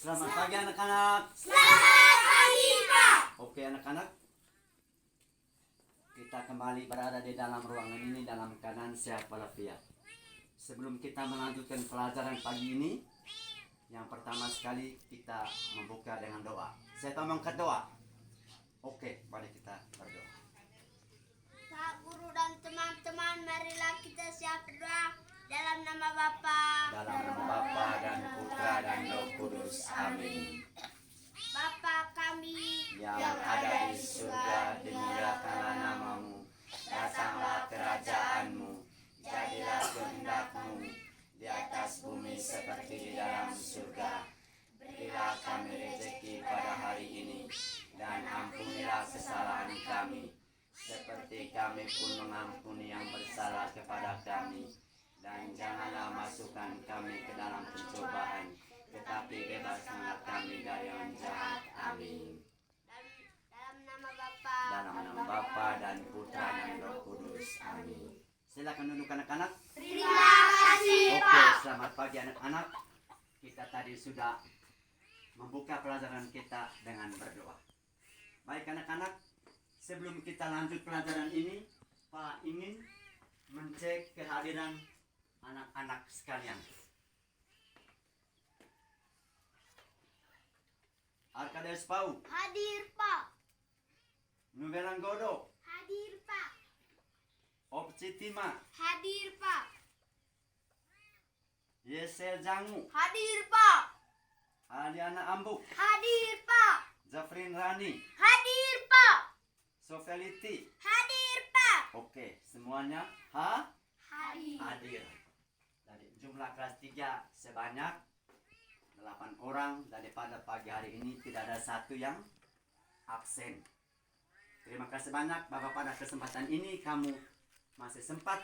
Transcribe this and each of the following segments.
Selamat pagi anak-anak. Selamat pagi, Pak. Oke anak-anak, kita kembali berada di dalam ruangan ini dalam keadaan sehat walafiat. Sebelum kita melanjutkan pelajaran pagi ini, yang pertama sekali kita membuka dengan doa. Saya mengangkat doa. Oke, mari kita berdoa. Pak Guru dan teman-teman, marilah kita siap berdoa dalam nama Bapa, Dalam nama Bapa dan Putra dan Roh Kudus. Amin. Bapa kami Yang ada di surga, dimuliakanlah namamu. Datanglah kerajaanmu. Jadilah kehendakmu di atas bumi seperti di dalam surga. Berilah kami rezeki pada hari ini, dan ampunilah kesalahan kami, seperti kami pun mengampuni yang bersalah kepada kami. Dan janganlah masukkan kami ke dalam pencobaan, tetapi bebaskanlah kami dari yang jahat. Amin. dalam nama Bapa, Dalam nama Bapa dan Putra dan Roh Kudus. Amin. Silakan duduk anak-anak. Terima kasih, Oke, Pak. selamat pagi anak-anak. Kita tadi sudah membuka pelajaran kita dengan berdoa. Baik anak-anak, sebelum kita lanjut pelajaran ini, Pak ingin mencek kehadiran anak-anak sekalian. Arkades Pau, Hadir, Pak. Nuvelan Godo, Hadir, Pak. Opcitima, Hadir, Pak. Yesel Jangu, Hadir, Pak. Aliana Ambuk, Hadir, Pak. Zafrin Rani, Hadir, Pak. Sofeliti. Hadir, Pak. Oke, semuanya Hadir. hadir. Dari jumlah kelas 3 sebanyak 8 orang. Daripada pagi hari ini tidak ada satu yang absen. Terima kasih banyak Bapak, pada kesempatan ini kamu masih sempat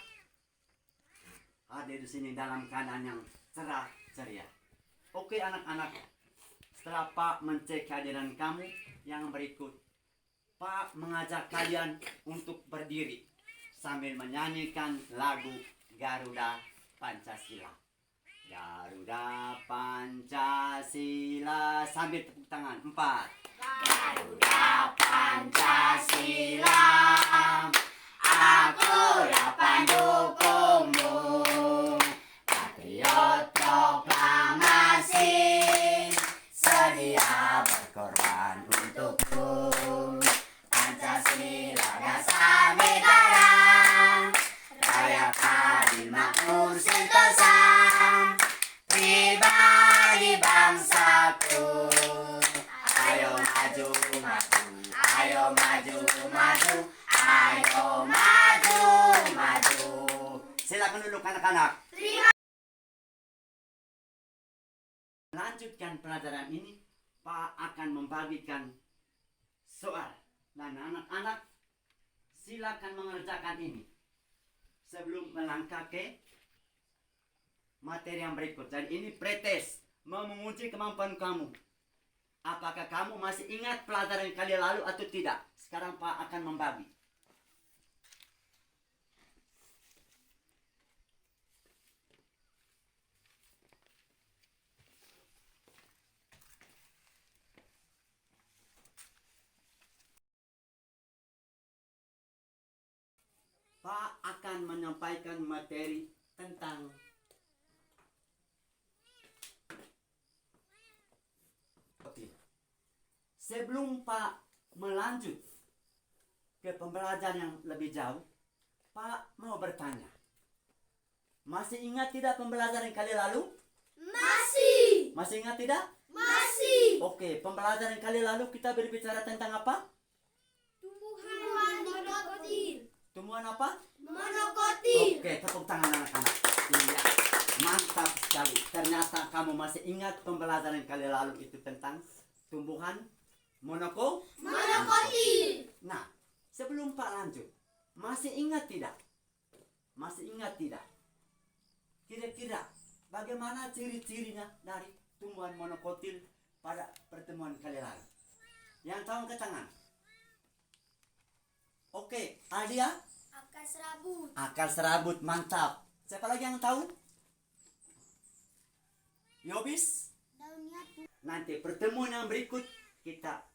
hadir di sini dalam keadaan yang cerah ceria. Oke anak-anak, setelah Pak mencek kehadiran kamu, yang berikut Pak mengajak kalian untuk berdiri sambil menyanyikan lagu Garuda Pancasila. Garuda Pancasila, sambil tepuk tangan. 4. Garuda Pancasila, akulah pendukungmu. Patriot proklamasi, sedia berkorban untukmu. Pancasila dasar negara, rakyat adil makmur sentosa, pribadi bangsaku. Ayo maju maju, ayo maju maju, ayo maju maju. Silakan duduk anak-anak. Lanjutkan pelajaran ini, Pak akan membagikan soal. Dan anak-anak silakan mengerjakan ini sebelum melangkah ke materi yang berikut. Dan ini pretest, mau menguji kemampuan kamu. Apakah kamu masih ingat pelajaran kali lalu atau tidak? Sekarang Pak akan membagi. Pak akan menyampaikan materi tentang sebelum Pak melanjut ke pembelajaran yang lebih jauh, Pak mau bertanya. Masih ingat tidak pembelajaran kali lalu? Masih. Masih ingat tidak? Masih. Oke, pembelajaran kali lalu kita berbicara tentang apa? Tumbuhan monokotil. Tumbuhan apa? Monokotil. Oke, tepuk tangan anak-anak. Iya, mantap sekali. Ternyata kamu masih ingat pembelajaran kali lalu itu tentang tumbuhan Monokotil. Nah, sebelum Pak lanjut, masih ingat tidak? Masih ingat tidak? Kira-kira bagaimana ciri-cirinya dari tumbuhan monokotil pada pertemuan kali lalu? Yang tahu angkat tangan. Oke, Adia? Akar serabut. Akar serabut, mantap. Siapa lagi yang tahu? Yobis? Daunnya nanti pertemuan yang berikut kita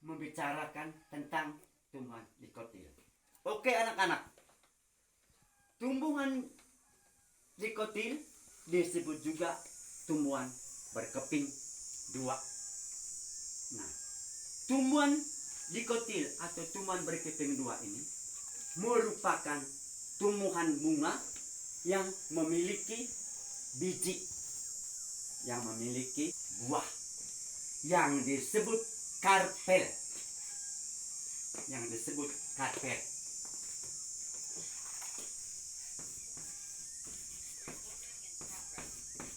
membicarakan tentang tumbuhan dikotil. Oke anak-anak, tumbuhan dikotil disebut juga tumbuhan berkeping dua. Nah, tumbuhan dikotil atau tumbuhan berkeping dua ini merupakan tumbuhan bunga yang memiliki biji, yang memiliki buah, yang disebut karpel,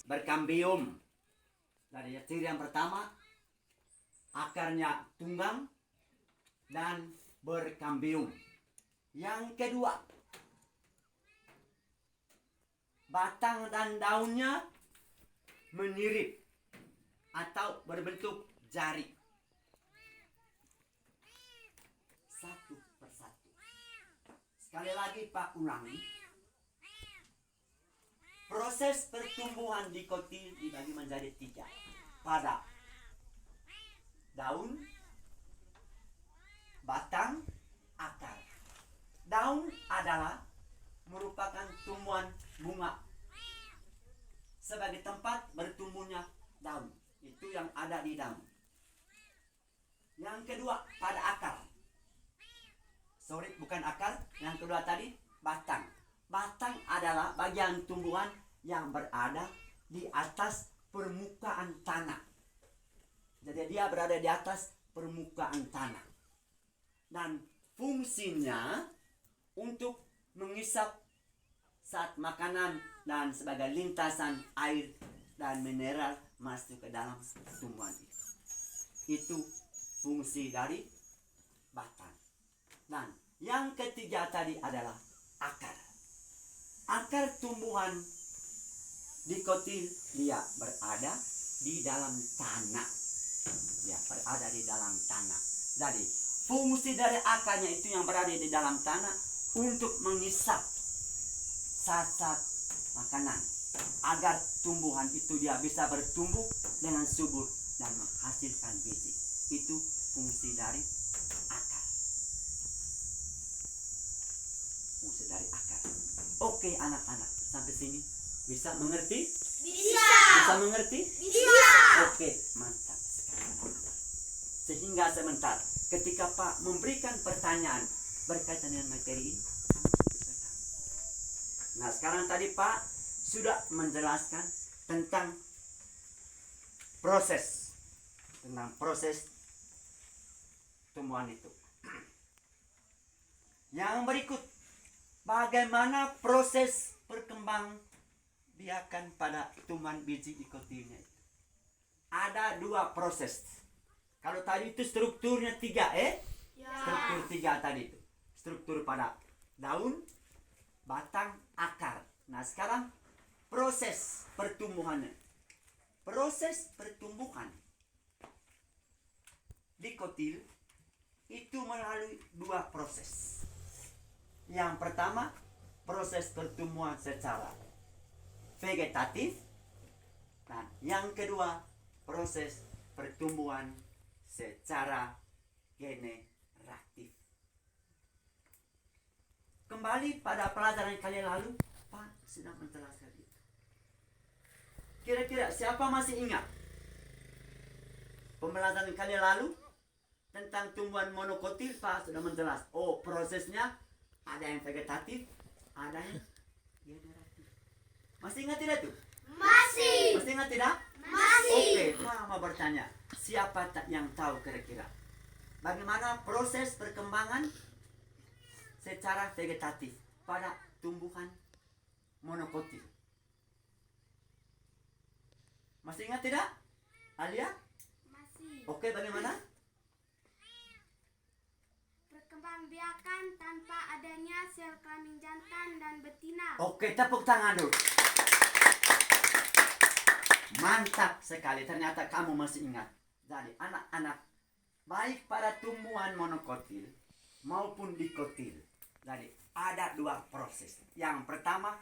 berkambium. Dari ciri yang pertama, akarnya tunggang dan berkambium. Yang kedua, batang dan daunnya menirip atau berbentuk jari. Satu persatu. Sekali lagi Pak ulangi. Proses pertumbuhan dikotil dibagi menjadi 3. Pada daun, batang, akar. Daun adalah merupakan tumbuhan bunga sebagai tempat bertumbuhnya daun. Itu yang ada di daun. Yang kedua pada akar. Sorry, bukan akar. Yang kedua tadi batang. Batang adalah bagian tumbuhan yang berada di atas permukaan tanah. Jadi dia berada di atas permukaan tanah. Dan fungsinya untuk mengisap saat makanan dan sebagai lintasan air dan mineral masuk ke dalam tumbuhan itu. Itu fungsi dari batang. Dan yang ketiga tadi adalah akar. Akar tumbuhan dikotil dia berada di dalam tanah. Dia berada di dalam tanah. Jadi fungsi dari akarnya itu yang berada di dalam tanah untuk mengisap saat makanan agar tumbuhan itu dia bisa bertumbuh dengan subur dan menghasilkan biji. Itu fungsi dari akar. Fungsi dari akar. Oke anak-anak, sampai sini bisa mengerti? Bisa. Bisa mengerti? Bisa. Oke, mantap sekali. Sehingga sebentar ketika Pak memberikan pertanyaan berkaitan dengan materi ini, kamu bisa tahu. Nah, sekarang tadi Pak sudah menjelaskan tentang proses tumbuhan itu. Yang berikut, bagaimana proses perkembang biakan pada tumbuhan biji dikotilnya itu. Ada 2 proses. Kalau tadi itu strukturnya 3, Ya. struktur 3 tadi itu. Struktur pada daun, batang, akar. Nah sekarang proses pertumbuhannya. Proses pertumbuhan dikotil itu melalui 2 proses. Yang pertama, proses pertumbuhan secara vegetatif. Dan yang kedua, proses pertumbuhan secara generatif. Kembali pada pelajaran kali lalu, Pak sudah menjelaskan itu. Kira-kira siapa masih ingat pembelajaran kali lalu tentang tumbuhan monokotil? Pak sudah menjelaskan. Oh, prosesnya ada yang vegetatif, ada yang generatif. Masih ingat tidak tuh? Masih. Masih ingat tidak? Masih. Oke, Pak mau bertanya, siapa yang tahu kira-kira bagaimana proses perkembangan secara vegetatif pada tumbuhan monokotil? Masih ingat tidak? Alia? Masih. Oke, bagaimana? Perkembangbiakan tanpa adanya sel kelamin jantan dan betina. Oke, tepuk tangan dulu. Mantap sekali, ternyata kamu masih ingat. Jadi anak-anak, baik pada tumbuhan monokotil maupun dikotil, jadi ada 2 proses. Yang pertama,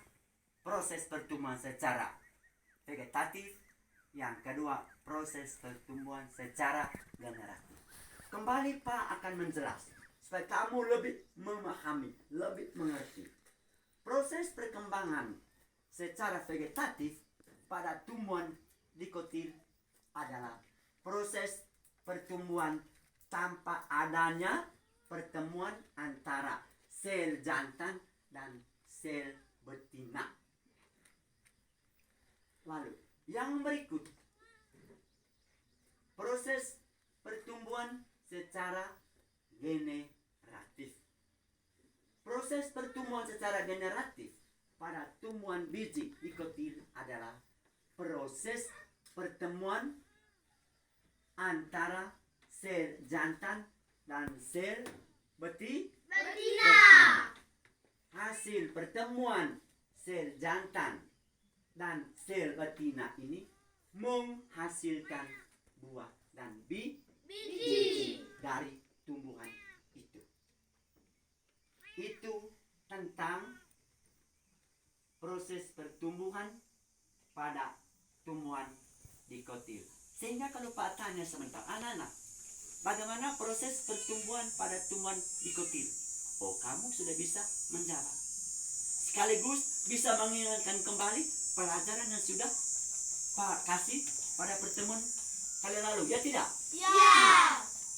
proses pertumbuhan secara vegetatif. Yang kedua, proses pertumbuhan secara generatif. Kembali Pak akan menjelaskan supaya kamu lebih memahami, lebih mengerti. Proses perkembangan secara vegetatif pada tumbuhan dikotil adalah proses pertumbuhan tanpa adanya pertemuan antara sel jantan dan sel betina. Lalu, yang berikut, proses pertumbuhan secara generatif. Proses pertumbuhan secara generatif pada tumbuhan biji dikotil adalah proses pertemuan antara sel jantan dan sel betina. Hasil pertemuan sel jantan dan sel betina ini menghasilkan buah dan biji dari tumbuhan itu. Itu tentang proses pertumbuhan pada tumbuhan dikotil. Sehingga kalau Pak tanya sebentar, anak-anak, bagaimana proses pertumbuhan pada tumbuhan dikotil? Oh, kamu sudah bisa menjawab. Sekaligus bisa mengingatkan kembali pelajaran yang sudah Pak kasih pada pertemuan kali lalu, ya tidak? Ya.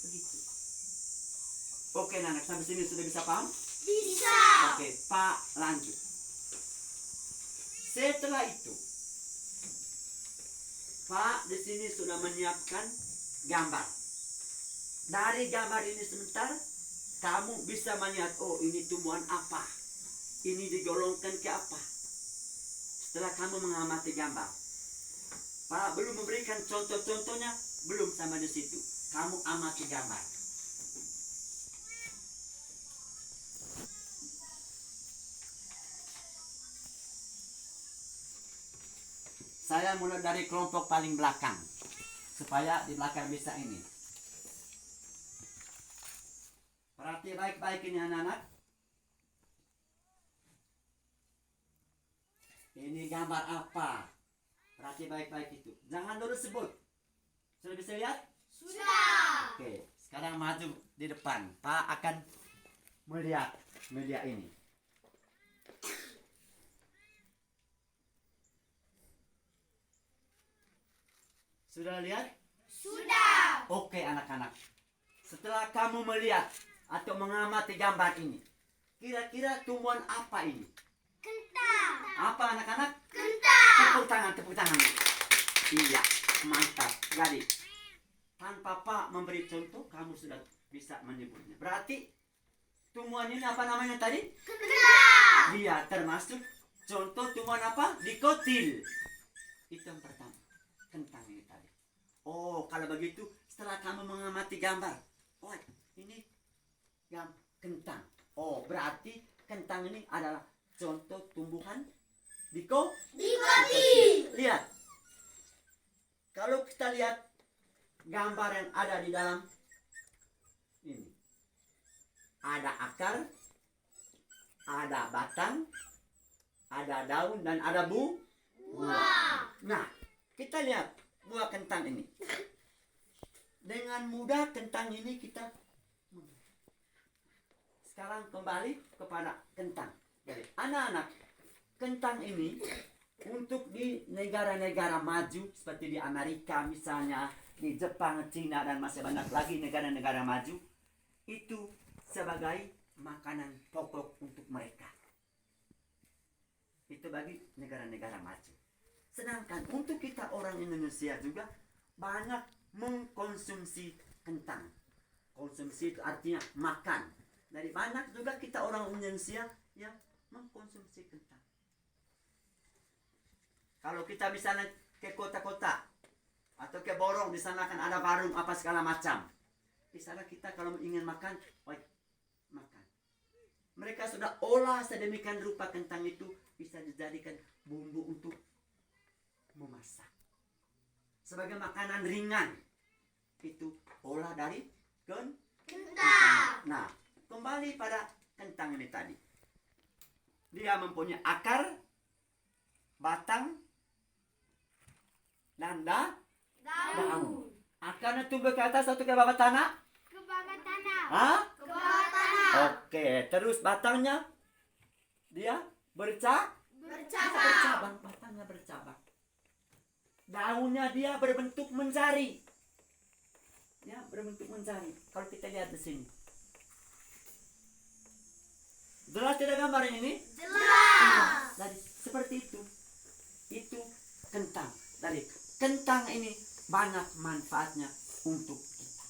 Begitu. Oke, anak, sampai sini sudah bisa paham? Bisa. Oke, Pak lanjut. Setelah itu, Pak di sini sudah menyiapkan gambar. Dari gambar ini sebentar, kamu bisa melihat, oh ini tumbuhan apa, ini digolongkan ke apa. Setelah kamu mengamati gambar, Pak belum memberikan contoh-contohnya, belum sama di situ. Kamu amati gambar. Saya mulai dari kelompok paling belakang, supaya di belakang bisa ini. Perhati baik-baik ini anak-anak. Ini gambar apa? Perhati baik-baik itu. Jangan dulu sebut. Sudah bisa lihat? Sudah. Oke, sekarang maju di depan. Pak akan melihat ini. Sudah lihat? Sudah. Oke anak-anak. Setelah kamu melihat atau mengamati gambar ini, kira-kira tumbuhan apa ini? Kentang. Apa anak-anak? Kentang. Tepuk tangan. Iya, mantap. Jadi, tanpa Pak memberi contoh, kamu sudah bisa menyebutnya. Berarti, tumbuhan ini apa namanya tadi? Kentang. Iya, termasuk contoh tumbuhan apa? Dikotil. Itu yang pertama. Kentang ini tadi. Oh, kalau begitu, setelah kamu mengamati gambar, oh, ini kentang. Oh, berarti kentang ini adalah contoh tumbuhan dikotil. Lihat. Kalau kita lihat gambar yang ada di dalam ini. Ada akar, ada batang, ada daun dan ada buah. Nah, kita lihat buah kentang ini. Dengan mudah kentang ini kita. Sekarang kembali kepada kentang. Jadi anak-anak, kentang ini untuk di negara-negara maju seperti di Amerika misalnya, di Jepang, Cina dan masih banyak lagi negara-negara maju, itu sebagai makanan pokok untuk mereka. Itu bagi negara-negara maju. Sedangkan untuk kita orang Indonesia juga banyak mengkonsumsi kentang. Konsumsi itu artinya makan. Dari banyak juga kita orang Indonesia yang mengkonsumsi kentang. Kalau kita misalnya ke kota-kota atau ke Borong, di sana kan ada warung apa segala macam. Di sana kita kalau ingin makan, makan. Mereka sudah olah sedemikian rupa kentang itu bisa dijadikan bumbu untuk memasak. Sebagai makanan ringan, itu olah dari kentang. Nah, kembali pada kentang ini tadi. Dia mempunyai akar, batang, dan daun. akan tumbuh ke atas atau ke bawah tanah? Ke bawah tanah. Hah? Ke bawah tanah. Oke, terus batangnya dia bercabang, batangnya bercabang. Daunnya dia berbentuk mencari. Ya, berbentuk mencari. Kalau kita lihat di sini. Jelas tidak gambar ini? Jelas. Jadi seperti itu. Itu kentang. Dari kentang ini banyak manfaatnya untuk kita.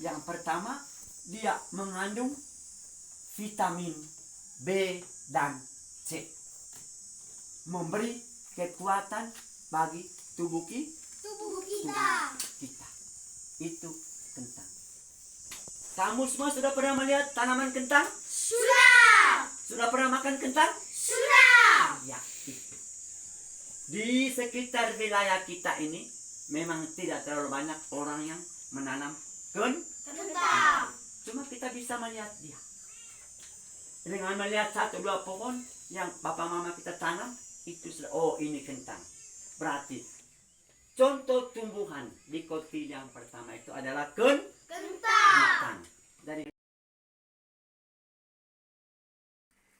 Yang pertama, dia mengandung vitamin B dan C. Memberi kekuatan bagi tubuh kita. Itu kentang. Kamu semua sudah pernah melihat tanaman kentang? Sudah. Sudah pernah makan kentang? Sudah. Ya, itu. Di sekitar wilayah kita ini memang tidak terlalu banyak orang yang menanam Kentang. cuma kita bisa melihat dia. Dengan melihat 1-2 pohon yang bapak mama kita tanam, itu sudah, oh ini kentang. Berarti contoh tumbuhan di kotil yang pertama itu adalah kentang. Dari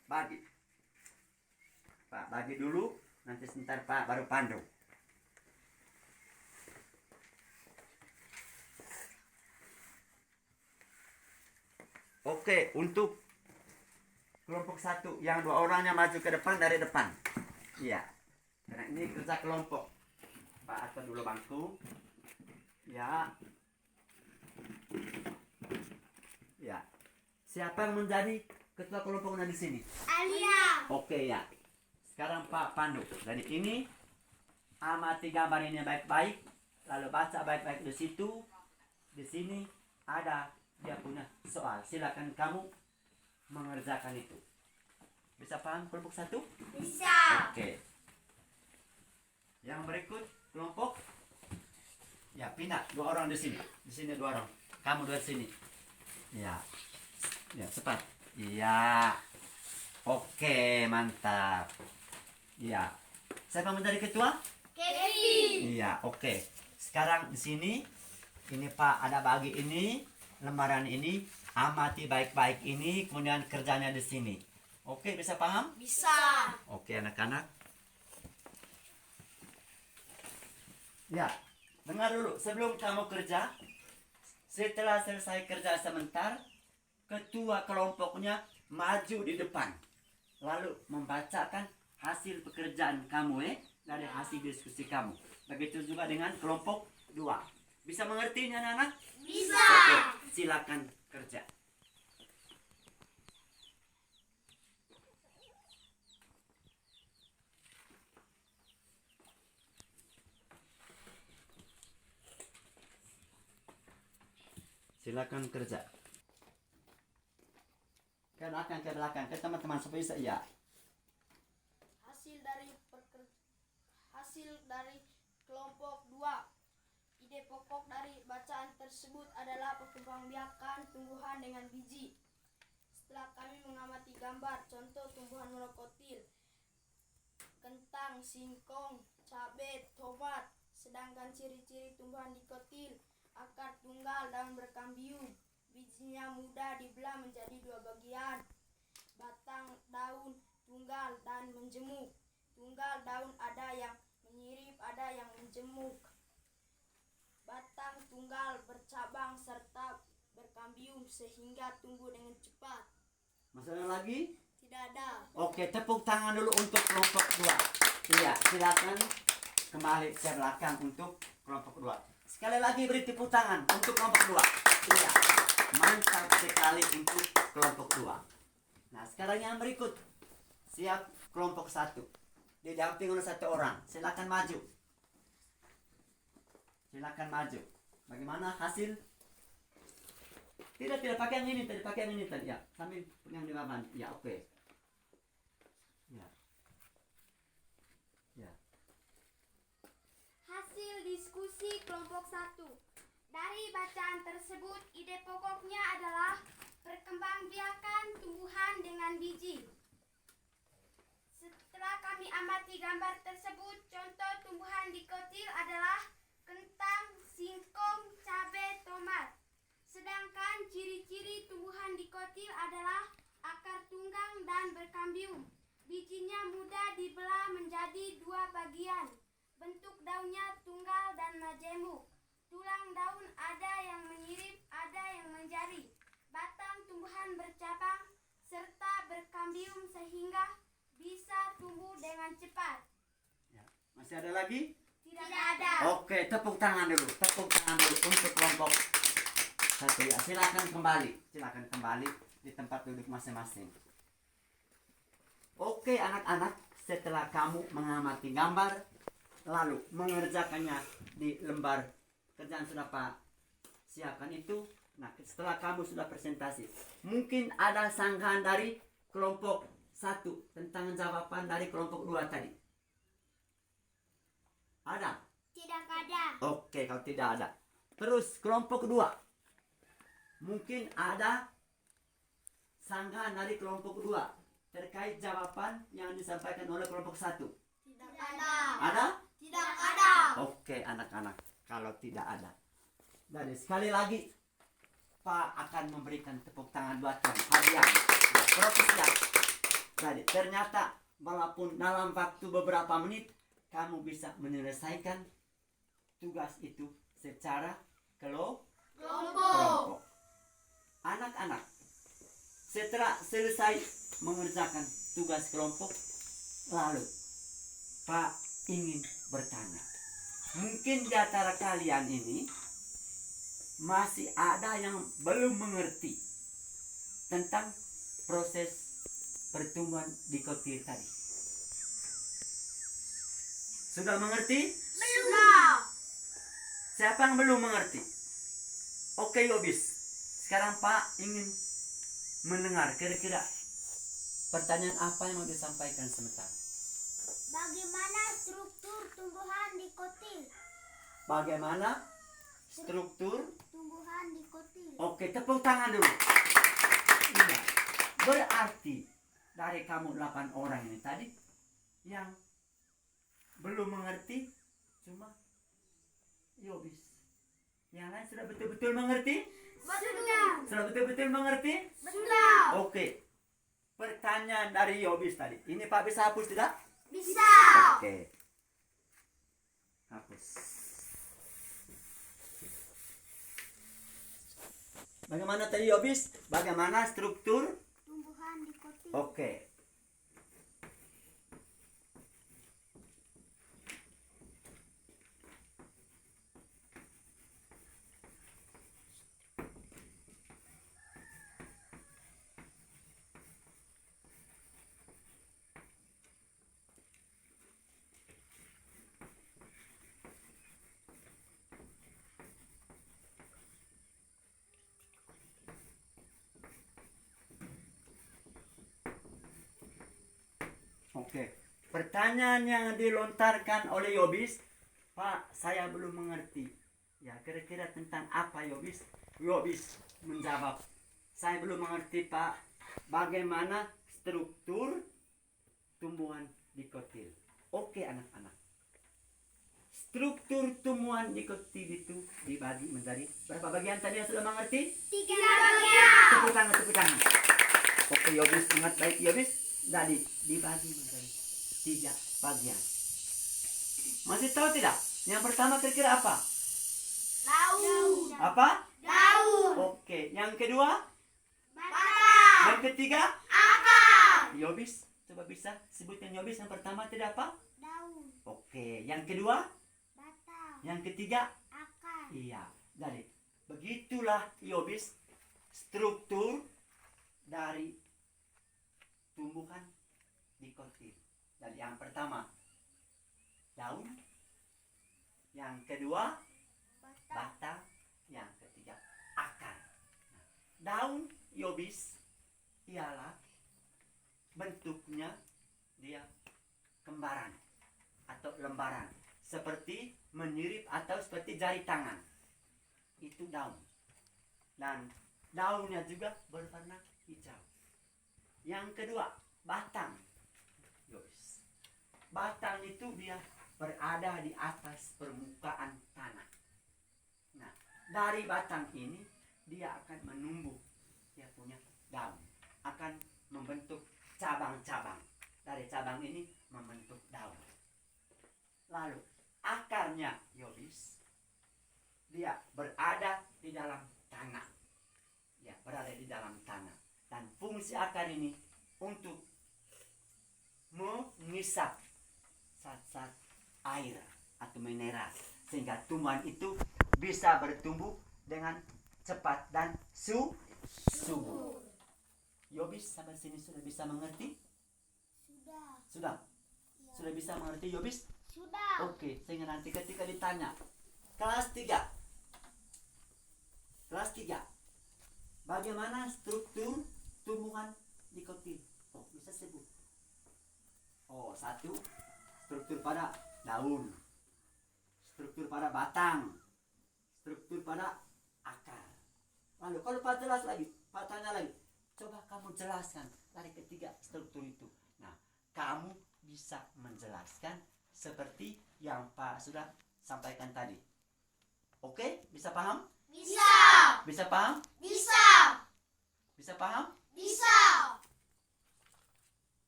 bagi. Pak bagi dulu, nanti sebentar Pak baru pandu. Oke, untuk kelompok 1 yang 2 orangnya maju ke depan dari depan. Iya. Karena ini kerja kelompok. Pak atur dulu bangku. Ya. Ya. Siapa yang menjadi ketua kelompoknya di sini? Alia. Oke ya. Sekarang Pak pandu. Dari ini amati gambar ini baik-baik, lalu baca baik-baik di situ. Di sini ada dia punya soal. Silakan kamu mengerjakan itu. Bisa paham kelompok 1? Bisa. Oke. Yang berikut kelompok. Ya, pindah 2 orang di sini. Di sini 2 orang. Kamu 2 sini. Ya. Ya, cepat. Iya. Oke, mantap. Iya. Siapa menjadi ketua? Kevin. Iya, oke. Sekarang di sini ini Pak ada bagi ini, lembaran ini, amati baik-baik ini, kemudian kerjanya di sini. Oke, bisa paham? Bisa. Oke, anak-anak. Ya, dengar dulu. Sebelum kamu kerja, setelah selesai kerja sebentar, ketua kelompoknya maju di depan. Lalu membacakan hasil pekerjaan kamu dari hasil diskusi kamu. Begitu juga dengan kelompok 2. Bisa mengerti ini anak-anak? Bisa. Oke, silakan kerja. Silakan kerja. Ke belakang, ke teman-teman supaya bisa iya. Hasil dari kelompok 2. Ide pokok dari bacaan tersebut adalah perkembangbiakan tumbuhan dengan biji. Setelah kami mengamati gambar contoh tumbuhan monokotil, kentang, singkong, cabai, tomat, sedangkan ciri-ciri tumbuhan dikotil, akar tunggal, daun berkambium, bijinya mudah dibelah menjadi 2 bagian, batang daun tunggal dan menjemuk. Tunggal daun ada yang menyirip, ada yang menjemuk. Batang tunggal bercabang serta berkambium sehingga tumbuh dengan cepat. Masalah lagi? Tidak ada. Oke, tepuk tangan dulu untuk kelompok 2. Iya, silakan kembali ke belakang untuk kelompok 2. Sekali lagi beri tepuk tangan untuk kelompok 2. Iya, mantap sekali untuk kelompok 2. Nah, sekarang yang berikut. Siap kelompok 1. Didampingi oleh 1 orang. Silakan maju. Silakan maju. Bagaimana hasil? Tidak pakai yang ini, pakai yang ini tadi ya. Sambil yang di bawah. Ya, oke. Ya. Ya. Hasil diskusi kelompok 1. Dari bacaan tersebut, ide pokoknya adalah perkembangbiakan tumbuhan dengan biji. Setelah kami mengamati gambar tersebut, contoh tumbuhan dikotil adalah kentang, singkong, cabai, tomat. Sedangkan ciri-ciri tumbuhan dikotil adalah akar tunggang dan berkambium. Bijinya mudah dibelah menjadi 2 bagian. Bentuk daunnya tunggal dan majemuk. Tulang daun ada yang menyirip, ada yang menjari. Batang tumbuhan bercabang serta berkambium sehingga bisa tumbuh dengan cepat. Ya. Masih ada lagi? Tidak ada. Oke, tepuk tangan dulu untuk kelompok 1 ya. Silakan kembali di tempat duduk masing-masing. Oke anak-anak, setelah kamu mengamati gambar lalu mengerjakannya di lembar kerjaan sudah Pak siapkan itu. Nah, setelah kamu sudah presentasi, mungkin ada sanggahan dari kelompok 1 tentang jawaban dari kelompok 2 tadi. Ada? Tidak ada. Oke, kalau tidak ada. Terus kelompok 2. Mungkin ada sanggahan dari kelompok 2 terkait jawaban yang disampaikan oleh kelompok 1. Tidak ada. Ada? Tidak ada. Oke anak-anak, kalau tidak ada. Jadi sekali lagi Pak akan memberikan tepuk tangan buat hadiah. Profesional. Jadi ternyata walaupun dalam waktu beberapa menit kamu bisa menyelesaikan tugas itu secara kelompok. Anak-anak, setelah selesai mengerjakan tugas kelompok, lalu Pak ingin bertanya. Mungkin di antara kalian ini masih ada yang belum mengerti tentang proses pertumbuhan dikotil tadi. Sudah mengerti? Belum. Siapa yang belum mengerti? Oke Yobis, sekarang Pak ingin mendengar kira-kira pertanyaan apa yang mau disampaikan sebentar. Bagaimana struktur tumbuhan dikotil? Bagaimana struktur? Tumbuhan dikotil. Oke, tepuk tangan dulu. Iya. Berarti dari kamu 8 orang ini tadi yang belum mengerti cuma Yobis. Yang lain sudah betul-betul mengerti? Sudah. Sudah betul-betul mengerti? Sudah. Oke. Pertanyaan dari Yobis tadi. Ini Pak bisa hapus tidak? Bisa. Oke. Hapus. Bagaimana tadi Yobis? Bagaimana struktur? Tumbuhan dikotil. Oke. Oke. Pertanyaan yang dilontarkan oleh Yobis, Pak, saya belum mengerti. Ya, kira-kira tentang apa Yobis? Yobis menjawab, saya belum mengerti Pak, bagaimana struktur tumbuhan dikotil. Oke anak-anak. Struktur tumbuhan dikotil itu dibagi menjadi berapa bagian tadi yang sudah mengerti? 3 bagian. Tepuk tangan. Oke Yobis, ingat baik Yobis. Jadi dibagi menjadi 3 bagian. Masih tahu tidak? Yang pertama kira-kira apa? Daun. Apa? Daun. Oke. Yang kedua? Batang. Yang ketiga? Akar. Yobis, coba bisa sebutin Yobis. Yang pertama tidak apa? Daun. Oke. Yang kedua? Batang. Yang ketiga? Akar. Iya. Jadi begitulah Yobis struktur dari tumbuhan dikotil. Jadi yang pertama daun, yang kedua batang, yang ketiga akar. Nah, daun Yobis ialah bentuknya dia kembaran atau lembaran, seperti menyirip atau seperti jari tangan. Itu daun. Dan daunnya juga berwarna hijau. Yang kedua, batang. Yobis. batang itu dia berada di atas permukaan tanah. Nah, dari batang ini dia akan menumbuh, dia punya daun, akan membentuk cabang-cabang. Dari cabang ini membentuk daun. Lalu akarnya Yobis, dia berada di dalam tanah. Dia berada di dalam tanah. Dan fungsi akar ini untuk mengisap zat-zat air atau mineral, sehingga tumbuhan itu bisa bertumbuh dengan cepat dan subur. Yobis sampai sini sudah bisa mengerti? Sudah? Sudah bisa mengerti Yobis? Sudah. Oke, sehingga nanti ketika ditanya kelas 3 bagaimana struktur tumbuhan nikotin? Oh, bisa sebut. Oh, 1, struktur pada daun, struktur pada batang, struktur pada akar. Lalu kalau Pak jelas lagi, Pak tanya lagi, coba kamu jelaskan dari ketiga struktur itu. Nah, kamu bisa menjelaskan seperti yang Pak sudah sampaikan tadi. Oke, bisa paham? Bisa. Bisa paham? Bisa. Bisa paham? Bisa.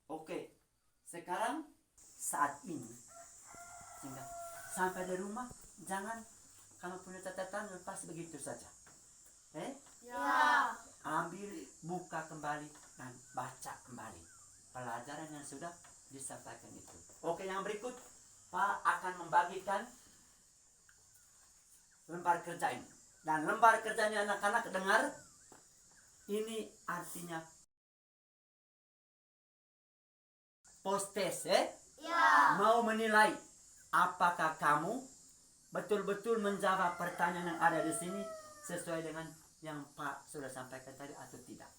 Oke, sekarang saat ini, sehingga sampai di rumah jangan kamu punya catatan lepas begitu saja. Ya. Ambil, buka kembali dan baca kembali pelajaran yang sudah disampaikan itu. Oke, yang berikut Pak akan membagikan lembar kerja ini. Dan lembar kerjanya anak-anak dengar, ini artinya post test, Ya. mau menilai apakah kamu betul-betul menjawab pertanyaan yang ada di sini sesuai dengan yang Pak sudah sampaikan tadi atau tidak.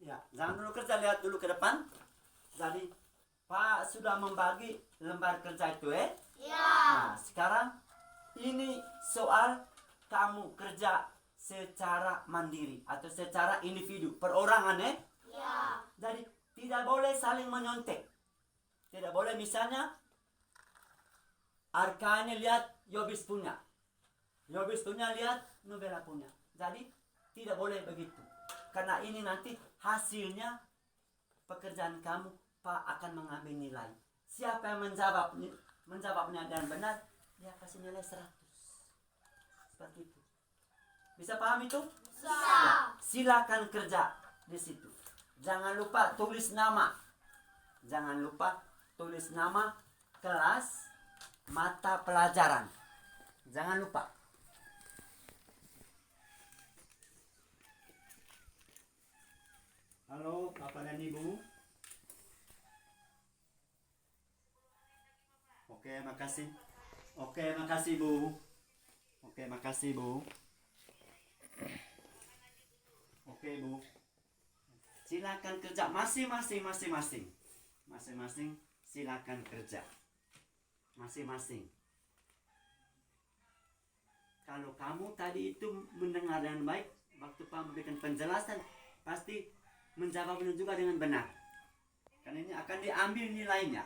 Ya, jangan dulu kerja, lihat dulu ke depan. Jadi Pak sudah membagi lembar kerja itu, Ya. Nah, sekarang ini soal kamu kerja secara mandiri atau secara individu, perorangan, Ya. Jadi tidak boleh saling menyontek. Tidak boleh misalnya Arka ini lihat Yobis punya, Yobis punya lihat Nubela punya. Jadi tidak boleh begitu. Karena ini nanti hasilnya pekerjaan kamu, Pak akan mengambil nilai. Siapa yang menjawabnya dengan benar, dia kasih nilai 100. Seperti itu. Bisa paham itu? Bisa. Ya, silakan kerja di situ. Jangan lupa tulis nama. Jangan lupa tulis nama, kelas, mata pelajaran. Jangan lupa. Halo, Bapak dan Ibu. Oke, makasih. Oke, makasih Bu. Oke, makasih Bu. Oke Bu. Silakan kerja masing-masing. Masing-masing silakan kerja. Masing-masing. Kalau kamu tadi itu mendengar dengan baik, waktu Pak memberikan penjelasan, pasti menjawabnya juga dengan benar. Karena ini akan diambil nilainya.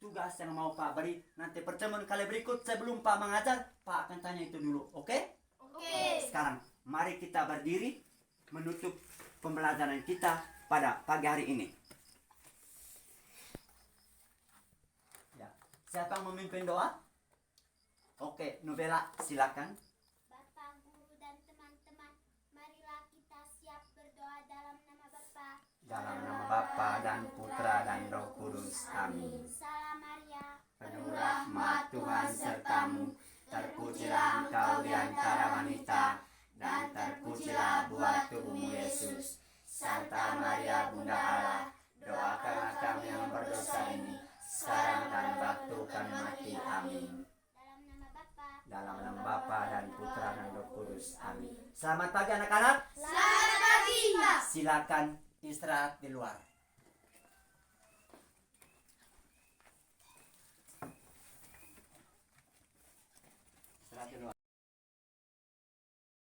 Tugas yang mau Pak beri nanti pertemuan kali berikut, sebelum Pak mengajar, Pak akan tanya itu dulu, oke? Oke. Sekarang mari kita berdiri menutup pembelajaran kita pada pagi hari ini. Ya. Siapa yang memimpin doa? Oke, Nubela silakan. Bapak, guru, dan teman-teman, marilah kita siap berdoa dalam nama Bapa, Dalam nama Bapa dan Putra dan Roh Kudus. Amin. Salam Maria, Penuh rahmat Tuhan sertamu, terpujilah engkau di antara wanita, dan terpujilah buah tubuhmu Yesus. Santa Maria Bunda Allah, doakanlah kami yang berdosa ini, sekarang dan waktu kami mati. Amin. Dalam nama Bapa, Dalam nama Bapa dan Putra dan Roh Kudus. Amin. Selamat pagi anak-anak. selamat pagi, Pak. Silakan istirahat di luar.